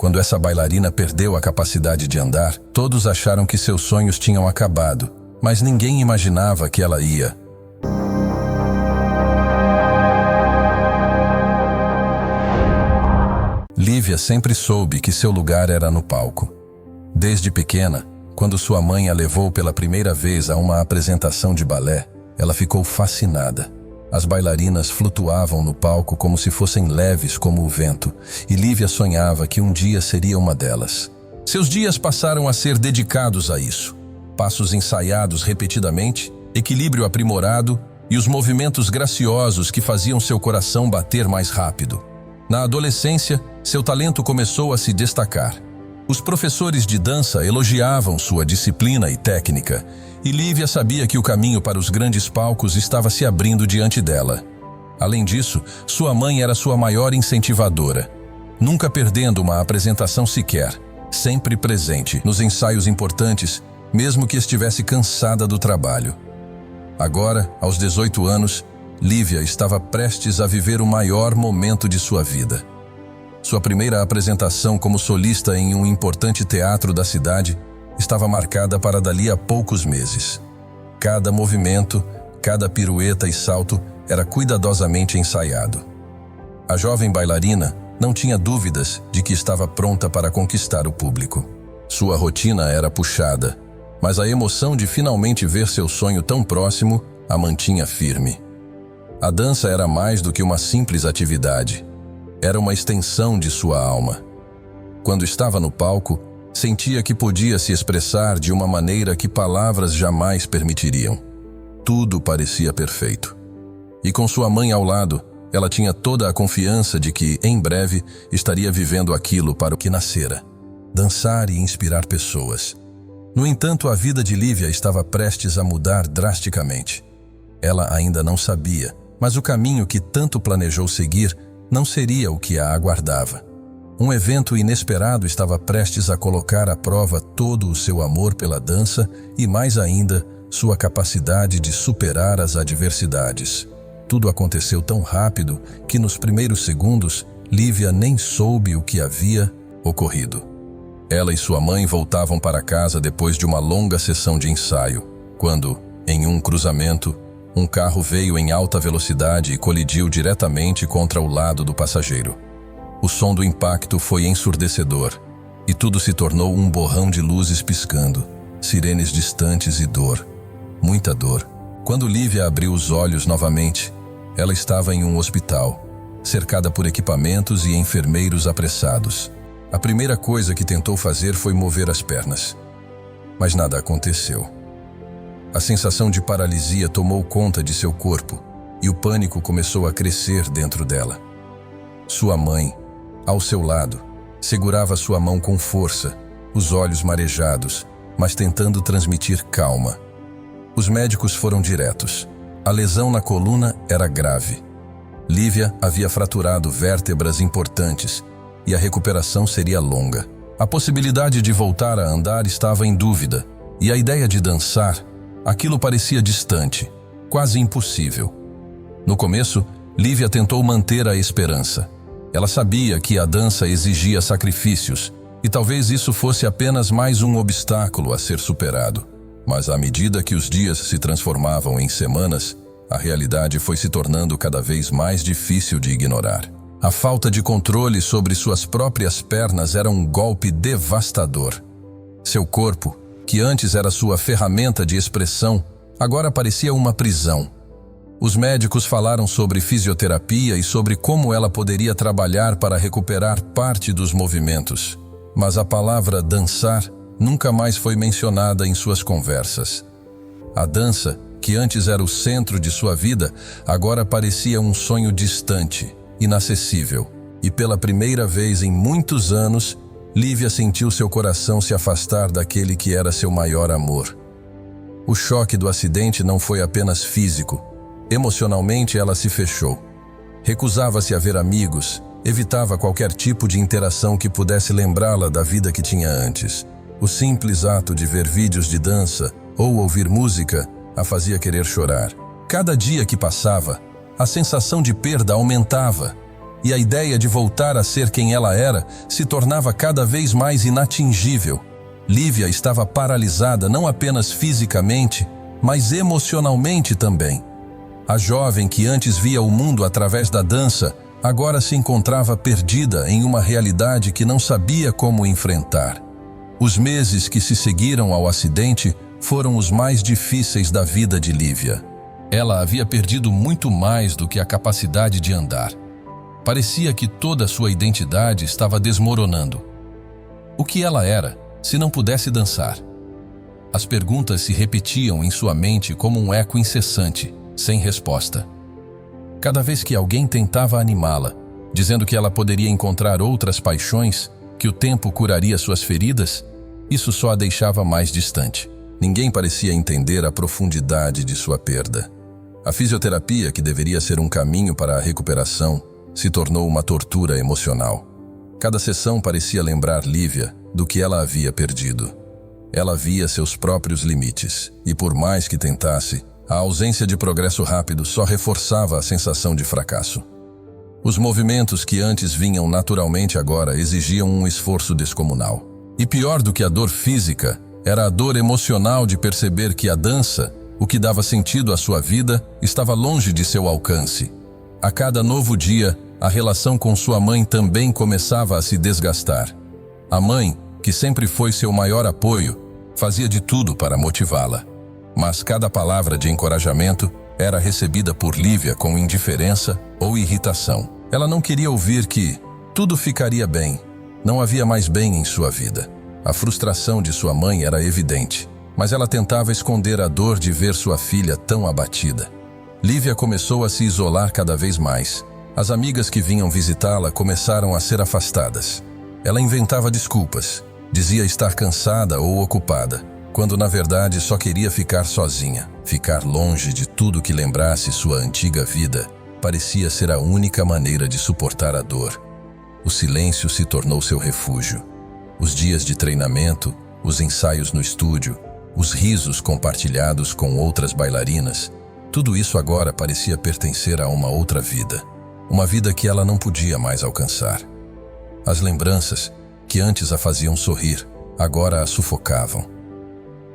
Quando essa bailarina perdeu a capacidade de andar, todos acharam que seus sonhos tinham acabado, mas ninguém imaginava que ela ia. Lívia sempre soube que seu lugar era no palco. Desde pequena, quando sua mãe a levou pela primeira vez a uma apresentação de balé, ela ficou fascinada. As bailarinas flutuavam no palco como se fossem leves como o vento, e Lívia sonhava que um dia seria uma delas. Seus dias passaram a ser dedicados a isso. Passos ensaiados repetidamente, equilíbrio aprimorado e os movimentos graciosos que faziam seu coração bater mais rápido. Na adolescência, seu talento começou a se destacar. Os professores de dança elogiavam sua disciplina e técnica, e Lívia sabia que o caminho para os grandes palcos estava se abrindo diante dela. Além disso, sua mãe era sua maior incentivadora, nunca perdendo uma apresentação sequer, sempre presente nos ensaios importantes, mesmo que estivesse cansada do trabalho. Agora, aos 18 anos, Lívia estava prestes a viver o maior momento de sua vida. Sua primeira apresentação como solista em um importante teatro da cidade estava marcada para dali a poucos meses. Cada movimento, cada pirueta e salto era cuidadosamente ensaiado. A jovem bailarina não tinha dúvidas de que estava pronta para conquistar o público. Sua rotina era puxada, mas a emoção de finalmente ver seu sonho tão próximo a mantinha firme. A dança era mais do que uma simples atividade. Era uma extensão de sua alma. Quando estava no palco, sentia que podia se expressar de uma maneira que palavras jamais permitiriam. Tudo parecia perfeito. E com sua mãe ao lado, ela tinha toda a confiança de que, em breve, estaria vivendo aquilo para o que nascera: dançar e inspirar pessoas. No entanto, a vida de Lívia estava prestes a mudar drasticamente. Ela ainda não sabia, mas o caminho que tanto planejou seguir não seria o que a aguardava. Um evento inesperado estava prestes a colocar à prova todo o seu amor pela dança e, mais ainda, sua capacidade de superar as adversidades. Tudo aconteceu tão rápido que, nos primeiros segundos, Lívia nem soube o que havia ocorrido. Ela e sua mãe voltavam para casa depois de uma longa sessão de ensaio, quando, em um cruzamento, um carro veio em alta velocidade e colidiu diretamente contra o lado do passageiro. O som do impacto foi ensurdecedor, e tudo se tornou um borrão de luzes piscando, sirenes distantes e dor, muita dor. Quando Lívia abriu os olhos novamente, ela estava em um hospital, cercada por equipamentos e enfermeiros apressados. A primeira coisa que tentou fazer foi mover as pernas, mas nada aconteceu. A sensação de paralisia tomou conta de seu corpo e o pânico começou a crescer dentro dela. Sua mãe, ao seu lado, segurava sua mão com força, os olhos marejados, mas tentando transmitir calma. Os médicos foram diretos. A lesão na coluna era grave. Lívia havia fraturado vértebras importantes e a recuperação seria longa. A possibilidade de voltar a andar estava em dúvida, e a ideia de dançar, aquilo parecia distante, quase impossível. No começo, Lívia tentou manter a esperança. Ela sabia que a dança exigia sacrifícios, e talvez isso fosse apenas mais um obstáculo a ser superado. Mas à medida que os dias se transformavam em semanas, a realidade foi se tornando cada vez mais difícil de ignorar. A falta de controle sobre suas próprias pernas era um golpe devastador. Seu corpo, que antes era sua ferramenta de expressão, agora parecia uma prisão. Os médicos falaram sobre fisioterapia e sobre como ela poderia trabalhar para recuperar parte dos movimentos. Mas a palavra dançar nunca mais foi mencionada em suas conversas. A dança, que antes era o centro de sua vida, agora parecia um sonho distante, inacessível. E pela primeira vez em muitos anos, Lívia sentiu seu coração se afastar daquele que era seu maior amor. O choque do acidente não foi apenas físico. Emocionalmente, ela se fechou. Recusava-se a ver amigos, evitava qualquer tipo de interação que pudesse lembrá-la da vida que tinha antes. O simples ato de ver vídeos de dança ou ouvir música a fazia querer chorar. Cada dia que passava, a sensação de perda aumentava. e a ideia de voltar a ser quem ela era se tornava cada vez mais inatingível. Lívia estava paralisada não apenas fisicamente, mas emocionalmente também. A jovem que antes via o mundo através da dança, agora se encontrava perdida em uma realidade que não sabia como enfrentar. Os meses que se seguiram ao acidente foram os mais difíceis da vida de Lívia. Ela havia perdido muito mais do que a capacidade de andar. Parecia que toda a sua identidade estava desmoronando. O que ela era, se não pudesse dançar? As perguntas se repetiam em sua mente como um eco incessante, sem resposta. Cada vez que alguém tentava animá-la, dizendo que ela poderia encontrar outras paixões, que o tempo curaria suas feridas, isso só a deixava mais distante. Ninguém parecia entender a profundidade de sua perda. A fisioterapia, que deveria ser um caminho para a recuperação, se tornou uma tortura emocional. Cada sessão parecia lembrar Lívia do que ela havia perdido. Ela via seus próprios limites, e por mais que tentasse, a ausência de progresso rápido só reforçava a sensação de fracasso. Os movimentos que antes vinham naturalmente agora exigiam um esforço descomunal. E pior do que a dor física, era a dor emocional de perceber que a dança, o que dava sentido à sua vida, estava longe de seu alcance. A cada novo dia, a relação com sua mãe também começava a se desgastar. A mãe, que sempre foi seu maior apoio, fazia de tudo para motivá-la. Mas cada palavra de encorajamento era recebida por Lívia com indiferença ou irritação. Ela não queria ouvir que tudo ficaria bem. Não havia mais bem em sua vida. A frustração de sua mãe era evidente, mas ela tentava esconder a dor de ver sua filha tão abatida. Lívia começou a se isolar cada vez mais. As amigas que vinham visitá-la começaram a ser afastadas. Ela inventava desculpas, dizia estar cansada ou ocupada, quando na verdade só queria ficar sozinha. Ficar longe de tudo que lembrasse sua antiga vida parecia ser a única maneira de suportar a dor. O silêncio se tornou seu refúgio. Os dias de treinamento, os ensaios no estúdio, os risos compartilhados com outras bailarinas, tudo isso agora parecia pertencer a uma outra vida. Uma vida que ela não podia mais alcançar. As lembranças, que antes a faziam sorrir, agora a sufocavam.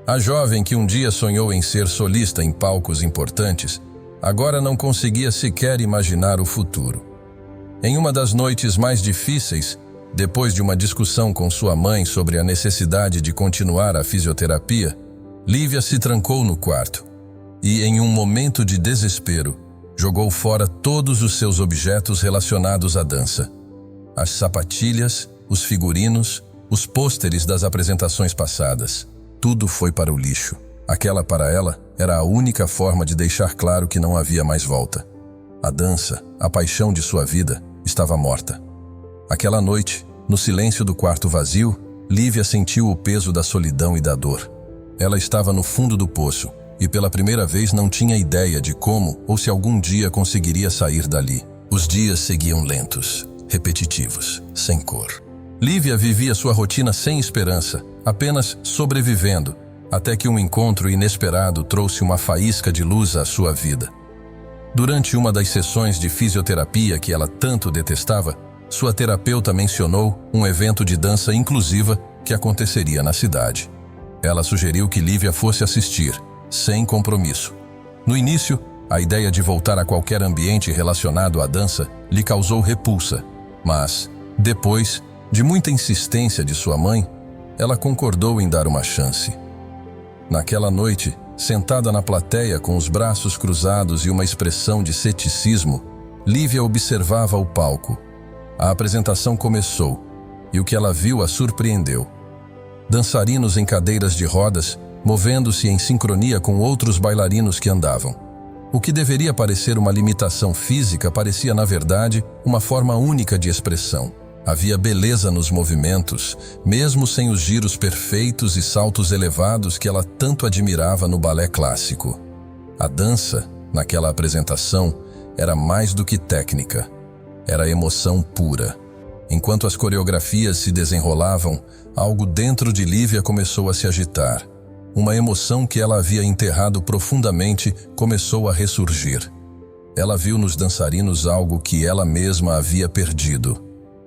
A jovem que um dia sonhou em ser solista em palcos importantes, agora não conseguia sequer imaginar o futuro. Em uma das noites mais difíceis, depois de uma discussão com sua mãe sobre a necessidade de continuar a fisioterapia, Lívia se trancou no quarto e, em um momento de desespero, jogou fora todos os seus objetos relacionados à dança. As sapatilhas, os figurinos, os pôsteres das apresentações passadas. Tudo foi para o lixo. Aquela, para ela, era a única forma de deixar claro que não havia mais volta. A dança, a paixão de sua vida, estava morta. Aquela noite, no silêncio do quarto vazio, Lívia sentiu o peso da solidão e da dor. Ela estava no fundo do poço e pela primeira vez não tinha ideia de como ou se algum dia conseguiria sair dali. Os dias seguiam lentos, repetitivos, sem cor. Lívia vivia sua rotina sem esperança, apenas sobrevivendo, até que um encontro inesperado trouxe uma faísca de luz à sua vida. Durante uma das sessões de fisioterapia que ela tanto detestava, sua terapeuta mencionou um evento de dança inclusiva que aconteceria na cidade. Ela sugeriu que Lívia fosse assistir, sem compromisso. No início, a ideia de voltar a qualquer ambiente relacionado à dança lhe causou repulsa, mas, depois de muita insistência de sua mãe, ela concordou em dar uma chance. Naquela noite, sentada na plateia com os braços cruzados e uma expressão de ceticismo, Lívia observava o palco. A apresentação começou, e o que ela viu a surpreendeu. Dançarinos em cadeiras de rodas, movendo-se em sincronia com outros bailarinos que andavam. O que deveria parecer uma limitação física parecia, na verdade, uma forma única de expressão. Havia beleza nos movimentos, mesmo sem os giros perfeitos e saltos elevados que ela tanto admirava no balé clássico. A dança, naquela apresentação, era mais do que técnica. Era emoção pura. Enquanto as coreografias se desenrolavam, algo dentro de Lívia começou a se agitar. Uma emoção que ela havia enterrado profundamente começou a ressurgir. Ela viu nos dançarinos algo que ela mesma havia perdido: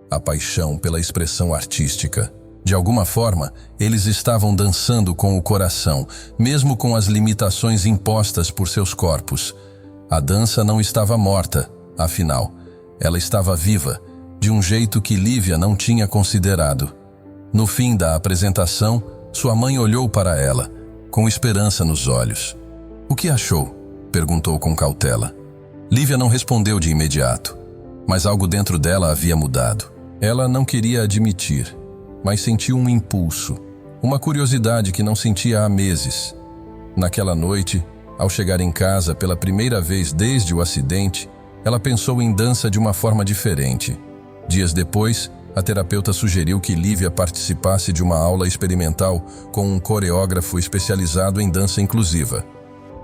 a paixão pela expressão artística. De alguma forma, eles estavam dançando com o coração, mesmo com as limitações impostas por seus corpos. A dança não estava morta, afinal, ela estava viva, de um jeito que Lívia não tinha considerado. No fim da apresentação, sua mãe olhou para ela, com esperança nos olhos. "O que achou?" perguntou com cautela. Lívia não respondeu de imediato, mas algo dentro dela havia mudado. Ela não queria admitir, mas sentiu um impulso, uma curiosidade que não sentia há meses. Naquela noite, ao chegar em casa pela primeira vez desde o acidente, ela pensou em dança de uma forma diferente. Dias depois, a terapeuta sugeriu que Lívia participasse de uma aula experimental com um coreógrafo especializado em dança inclusiva.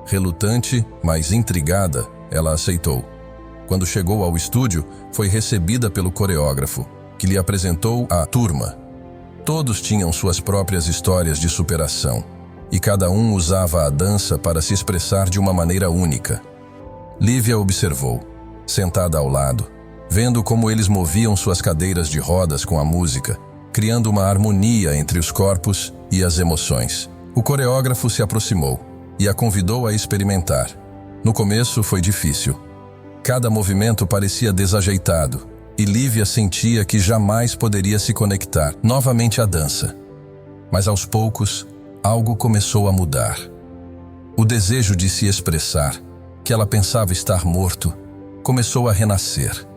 Relutante, mas intrigada, ela aceitou. Quando chegou ao estúdio, foi recebida pelo coreógrafo, que lhe apresentou a turma. Todos tinham suas próprias histórias de superação, e cada um usava a dança para se expressar de uma maneira única. Lívia observou, sentada ao lado, vendo como eles moviam suas cadeiras de rodas com a música, criando uma harmonia entre os corpos e as emoções. O coreógrafo se aproximou e a convidou a experimentar. No começo foi difícil. Cada movimento parecia desajeitado, e Lívia sentia que jamais poderia se conectar novamente à dança. Mas aos poucos, algo começou a mudar. O desejo de se expressar, que ela pensava estar morto, começou a renascer.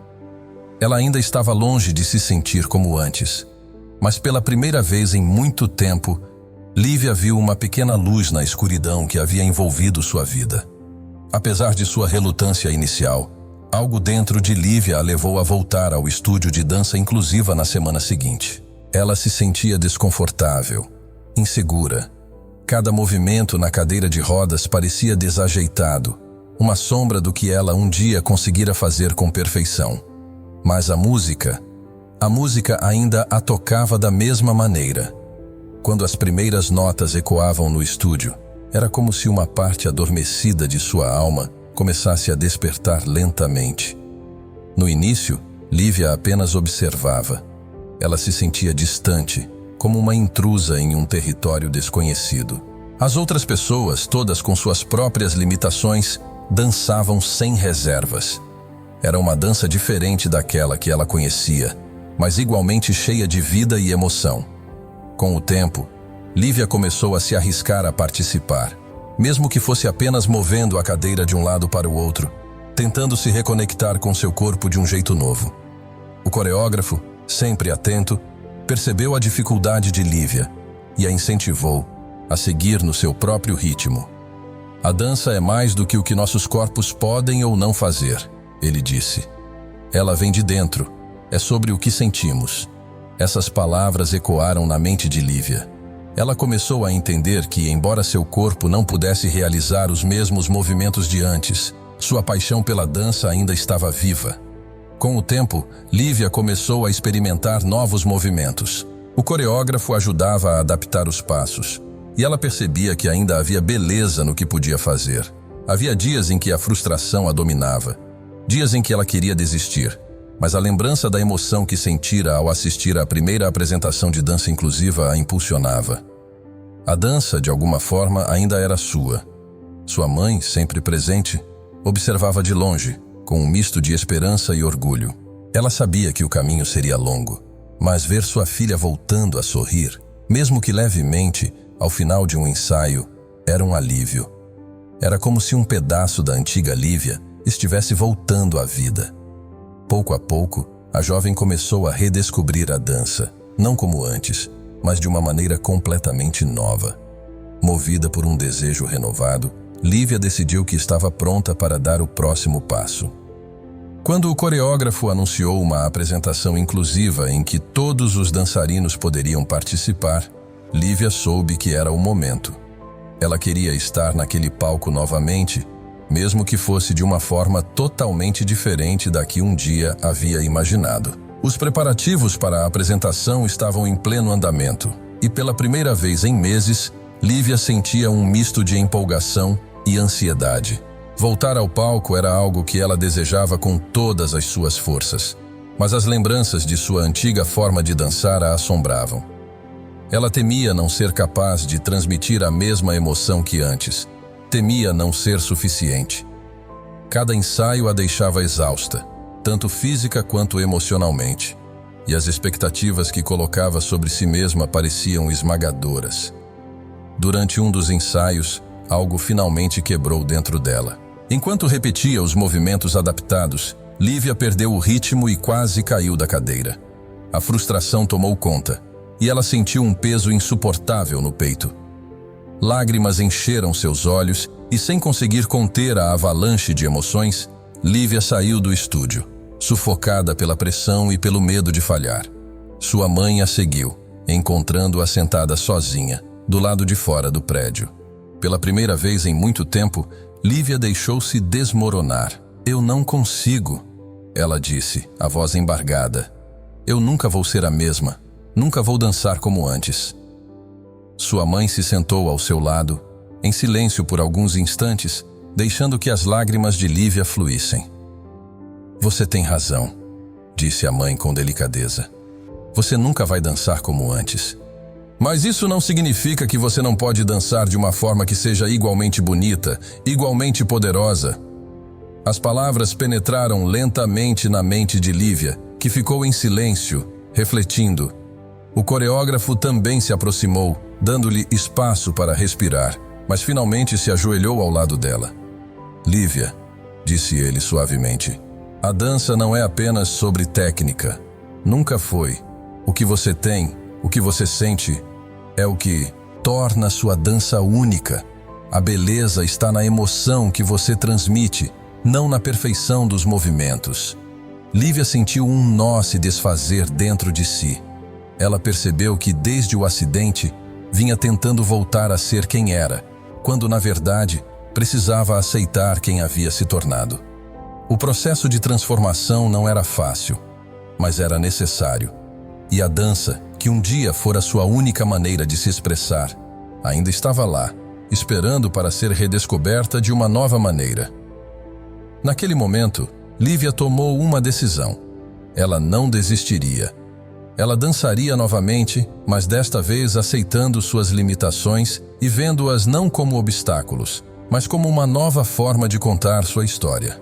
Ela ainda estava longe de se sentir como antes, mas pela primeira vez em muito tempo, Lívia viu uma pequena luz na escuridão que havia envolvido sua vida. Apesar de sua relutância inicial, algo dentro de Lívia a levou a voltar ao estúdio de dança inclusiva na semana seguinte. Ela se sentia desconfortável, insegura. Cada movimento na cadeira de rodas parecia desajeitado, uma sombra do que ela um dia conseguira fazer com perfeição. Mas a música ainda a tocava da mesma maneira. Quando as primeiras notas ecoavam no estúdio, era como se uma parte adormecida de sua alma começasse a despertar lentamente. No início, Lívia apenas observava. Ela se sentia distante, como uma intrusa em um território desconhecido. As outras pessoas, todas com suas próprias limitações, dançavam sem reservas. Era uma dança diferente daquela que ela conhecia, mas igualmente cheia de vida e emoção. Com o tempo, Lívia começou a se arriscar a participar, mesmo que fosse apenas movendo a cadeira de um lado para o outro, tentando se reconectar com seu corpo de um jeito novo. O coreógrafo, sempre atento, percebeu a dificuldade de Lívia e a incentivou a seguir no seu próprio ritmo. "A dança é mais do que o que nossos corpos podem ou não fazer", ele disse. "Ela vem de dentro, é sobre o que sentimos." Essas palavras ecoaram na mente de Lívia. Ela começou a entender que, embora seu corpo não pudesse realizar os mesmos movimentos de antes, sua paixão pela dança ainda estava viva. Com o tempo, Lívia começou a experimentar novos movimentos. O coreógrafo ajudava a adaptar os passos, e ela percebia que ainda havia beleza no que podia fazer. Havia dias em que a frustração a dominava, dias em que ela queria desistir, mas a lembrança da emoção que sentira ao assistir à primeira apresentação de dança inclusiva a impulsionava. A dança, de alguma forma, ainda era sua. Sua mãe, sempre presente, observava de longe, com um misto de esperança e orgulho. Ela sabia que o caminho seria longo, mas ver sua filha voltando a sorrir, mesmo que levemente, ao final de um ensaio, era um alívio. Era como se um pedaço da antiga Lívia estivesse voltando à vida. Pouco a pouco, a jovem começou a redescobrir a dança, não como antes, mas de uma maneira completamente nova. Movida por um desejo renovado, Lívia decidiu que estava pronta para dar o próximo passo. Quando o coreógrafo anunciou uma apresentação inclusiva em que todos os dançarinos poderiam participar, Lívia soube que era o momento. Ela queria estar naquele palco novamente, mesmo que fosse de uma forma totalmente diferente da que um dia havia imaginado. Os preparativos para a apresentação estavam em pleno andamento, e pela primeira vez em meses, Lívia sentia um misto de empolgação e ansiedade. Voltar ao palco era algo que ela desejava com todas as suas forças, mas as lembranças de sua antiga forma de dançar a assombravam. Ela temia não ser capaz de transmitir a mesma emoção que antes, temia não ser suficiente. Cada ensaio a deixava exausta, tanto física quanto emocionalmente, e as expectativas que colocava sobre si mesma pareciam esmagadoras. Durante um dos ensaios, algo finalmente quebrou dentro dela. Enquanto repetia os movimentos adaptados, Lívia perdeu o ritmo e quase caiu da cadeira. A frustração tomou conta, e ela sentiu um peso insuportável no peito. Lágrimas encheram seus olhos e, sem conseguir conter a avalanche de emoções, Lívia saiu do estúdio, sufocada pela pressão e pelo medo de falhar. Sua mãe a seguiu, encontrando-a sentada sozinha, do lado de fora do prédio. Pela primeira vez em muito tempo, Lívia deixou-se desmoronar. "Eu não consigo", ela disse, a voz embargada. "Eu nunca vou ser a mesma. Nunca vou dançar como antes." Sua mãe se sentou ao seu lado, em silêncio por alguns instantes, deixando que as lágrimas de Lívia fluíssem. "Você tem razão", disse a mãe com delicadeza. "Você nunca vai dançar como antes. Mas isso não significa que você não pode dançar de uma forma que seja igualmente bonita, igualmente poderosa." As palavras penetraram lentamente na mente de Lívia, que ficou em silêncio, refletindo. O coreógrafo também se aproximou, dando-lhe espaço para respirar, mas finalmente se ajoelhou ao lado dela. "Lívia", disse ele suavemente, "a dança não é apenas sobre técnica. Nunca foi. O que você tem, o que você sente, é o que torna sua dança única. A beleza está na emoção que você transmite, não na perfeição dos movimentos." Lívia sentiu um nó se desfazer dentro de si. Ela percebeu que, desde o acidente, vinha tentando voltar a ser quem era, quando, na verdade, precisava aceitar quem havia se tornado. O processo de transformação não era fácil, mas era necessário. E a dança, que um dia fora sua única maneira de se expressar, ainda estava lá, esperando para ser redescoberta de uma nova maneira. Naquele momento, Lívia tomou uma decisão. Ela não desistiria. Ela dançaria novamente, mas desta vez aceitando suas limitações e vendo-as não como obstáculos, mas como uma nova forma de contar sua história.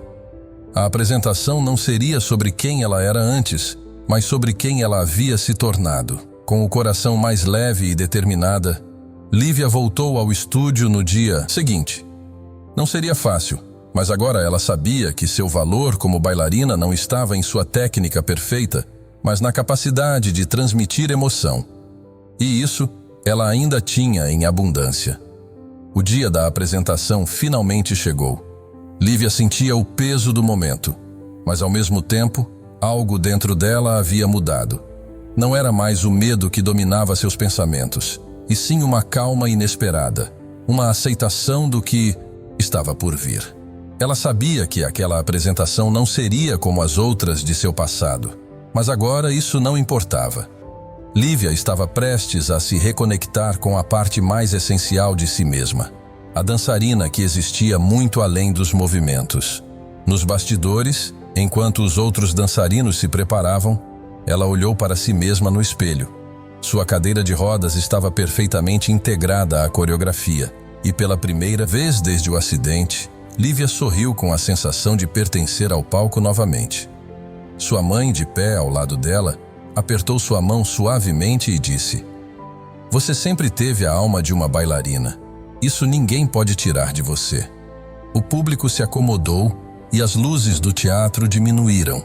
A apresentação não seria sobre quem ela era antes, mas sobre quem ela havia se tornado. Com o coração mais leve e determinada, Lívia voltou ao estúdio no dia seguinte. Não seria fácil, mas agora ela sabia que seu valor como bailarina não estava em sua técnica perfeita, mas na capacidade de transmitir emoção. E isso ela ainda tinha em abundância. O dia da apresentação finalmente chegou. Lívia sentia o peso do momento, mas ao mesmo tempo, algo dentro dela havia mudado. Não era mais o medo que dominava seus pensamentos, e sim uma calma inesperada, uma aceitação do que estava por vir. Ela sabia que aquela apresentação não seria como as outras de seu passado, mas agora isso não importava. Lívia estava prestes a se reconectar com a parte mais essencial de si mesma, a dançarina que existia muito além dos movimentos. Nos bastidores, enquanto os outros dançarinos se preparavam, ela olhou para si mesma no espelho. Sua cadeira de rodas estava perfeitamente integrada à coreografia, e pela primeira vez desde o acidente, Lívia sorriu com a sensação de pertencer ao palco novamente. Sua mãe, de pé ao lado dela, apertou sua mão suavemente e disse: "Você sempre teve a alma de uma bailarina. Isso ninguém pode tirar de você." O público se acomodou e as luzes do teatro diminuíram.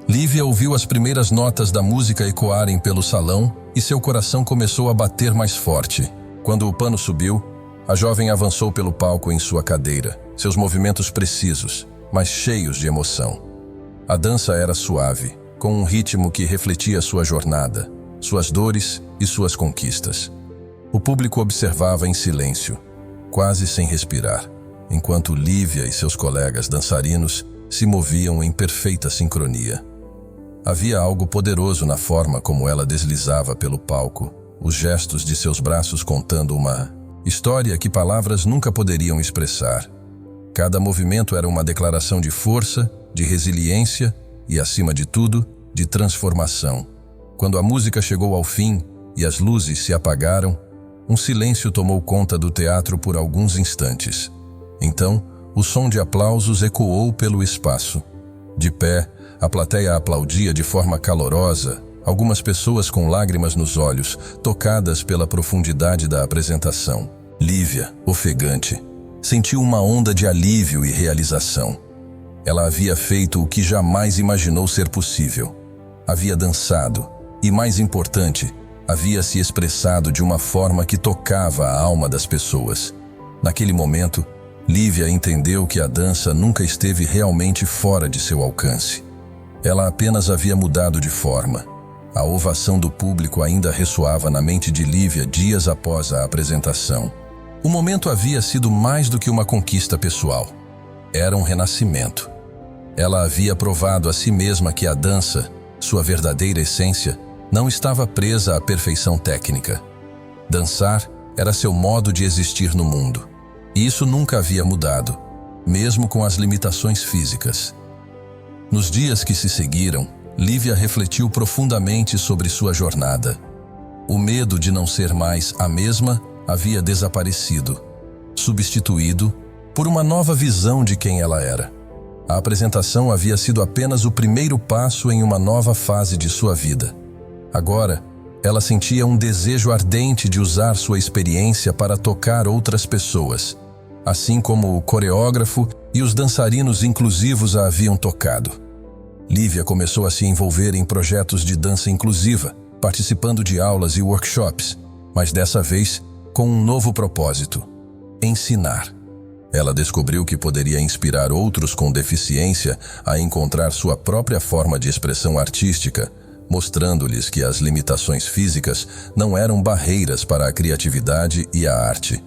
Lívia ouviu as primeiras notas da música ecoarem pelo salão e seu coração começou a bater mais forte. Quando o pano subiu, a jovem avançou pelo palco em sua cadeira, seus movimentos precisos, mas cheios de emoção. A dança era suave, com um ritmo que refletia sua jornada, suas dores e suas conquistas. O público observava em silêncio, quase sem respirar, enquanto Lívia e seus colegas dançarinos se moviam em perfeita sincronia. Havia algo poderoso na forma como ela deslizava pelo palco, os gestos de seus braços contando uma história que palavras nunca poderiam expressar. Cada movimento era uma declaração de força, de resiliência e, acima de tudo, de transformação. Quando a música chegou ao fim e as luzes se apagaram, um silêncio tomou conta do teatro por alguns instantes. Então, o som de aplausos ecoou pelo espaço. De pé, a plateia aplaudia de forma calorosa, algumas pessoas com lágrimas nos olhos, tocadas pela profundidade da apresentação. Lívia, ofegante, sentiu uma onda de alívio e realização. Ela havia feito o que jamais imaginou ser possível. Havia dançado e, mais importante, havia se expressado de uma forma que tocava a alma das pessoas. Naquele momento, Lívia entendeu que a dança nunca esteve realmente fora de seu alcance. Ela apenas havia mudado de forma. A ovação do público ainda ressoava na mente de Lívia dias após a apresentação. O momento havia sido mais do que uma conquista pessoal. Era um renascimento. Ela havia provado a si mesma que a dança, sua verdadeira essência, não estava presa à perfeição técnica. Dançar era seu modo de existir no mundo. E isso nunca havia mudado, mesmo com as limitações físicas. Nos dias que se seguiram, Lívia refletiu profundamente sobre sua jornada. O medo de não ser mais a mesma havia desaparecido, substituído por uma nova visão de quem ela era. A apresentação havia sido apenas o primeiro passo em uma nova fase de sua vida. Agora, ela sentia um desejo ardente de usar sua experiência para tocar outras pessoas, assim como o coreógrafo e os dançarinos inclusivos a haviam tocado. Lívia começou a se envolver em projetos de dança inclusiva, participando de aulas e workshops, mas dessa vez com um novo propósito: ensinar. Ela descobriu que poderia inspirar outros com deficiência a encontrar sua própria forma de expressão artística, mostrando-lhes que as limitações físicas não eram barreiras para a criatividade e a arte.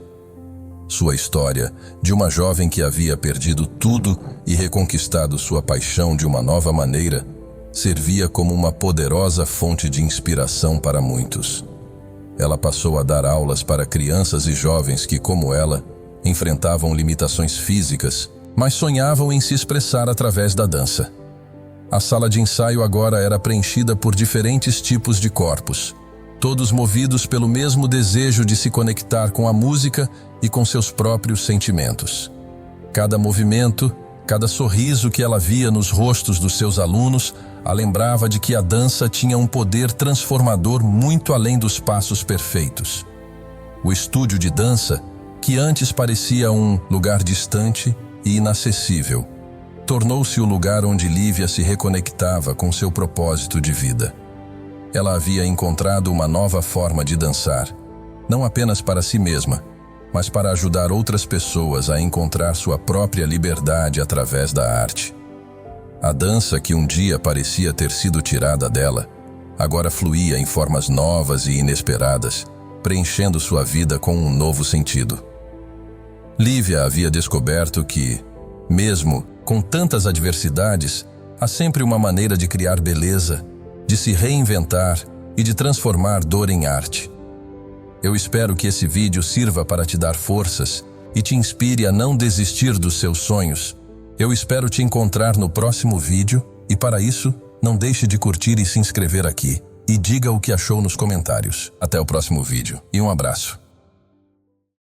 Sua história, de uma jovem que havia perdido tudo e reconquistado sua paixão de uma nova maneira, servia como uma poderosa fonte de inspiração para muitos. Ela passou a dar aulas para crianças e jovens que, como ela, enfrentavam limitações físicas, mas sonhavam em se expressar através da dança. A sala de ensaio agora era preenchida por diferentes tipos de corpos, todos movidos pelo mesmo desejo de se conectar com a música e com seus próprios sentimentos. Cada movimento, cada sorriso que ela via nos rostos dos seus alunos a lembrava de que a dança tinha um poder transformador muito além dos passos perfeitos. O estúdio de dança, que antes parecia um lugar distante e inacessível, tornou-se o lugar onde Lívia se reconectava com seu propósito de vida. Ela havia encontrado uma nova forma de dançar, não apenas para si mesma, mas para ajudar outras pessoas a encontrar sua própria liberdade através da arte. A dança que um dia parecia ter sido tirada dela, agora fluía em formas novas e inesperadas, preenchendo sua vida com um novo sentido. Lívia havia descoberto que, mesmo com tantas adversidades, há sempre uma maneira de criar beleza, de se reinventar e de transformar dor em arte. Eu espero que esse vídeo sirva para te dar forças e te inspire a não desistir dos seus sonhos. Eu espero te encontrar no próximo vídeo e, para isso, não deixe de curtir e se inscrever aqui. E diga o que achou nos comentários. Até o próximo vídeo e um abraço.